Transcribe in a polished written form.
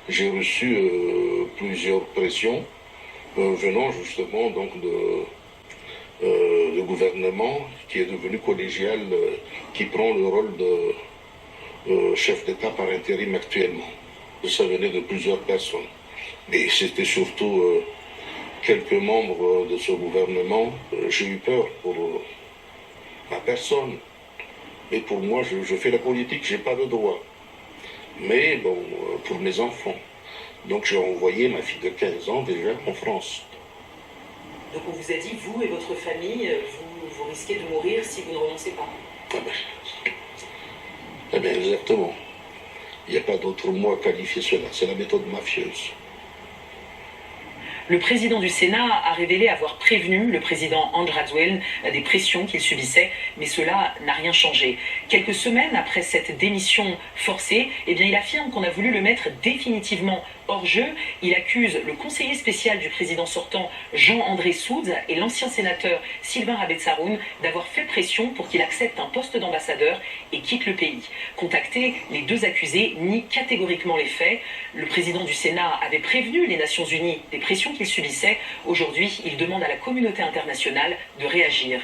j'ai reçu plusieurs pressions venant justement donc de gouvernement qui est devenu collégial, qui prend le rôle de chef d'État par intérim actuellement. Ça venait de plusieurs personnes. Et c'était surtout quelques membres de ce gouvernement. J'ai eu peur pour ma personne. Et pour moi, je fais la politique, je n'ai pas de droit. Mais bon, pour mes enfants. Donc j'ai envoyé ma fille de 15 ans déjà en France. Donc on vous a dit, vous et votre famille, vous risquez de mourir si vous ne renoncez pas. Eh bien exactement. Il n'y a pas d'autre mot à qualifier cela. C'est la méthode mafieuse. Le président du Sénat a révélé avoir prévenu le président Andrade des pressions qu'il subissait, mais cela n'a rien changé. Quelques semaines après cette démission forcée, il affirme qu'on a voulu le mettre définitivement hors jeu. Il accuse le conseiller spécial du président sortant, Jean-André Soudz, et l'ancien sénateur Sylvain Rabetsaroun d'avoir fait pression pour qu'il accepte un poste d'ambassadeur et quitte le pays. Contactés, les deux accusés nient catégoriquement les faits. Le président du Sénat avait prévenu les Nations Unies des pressions qu'il subissait. Aujourd'hui, il demande à la communauté internationale de réagir.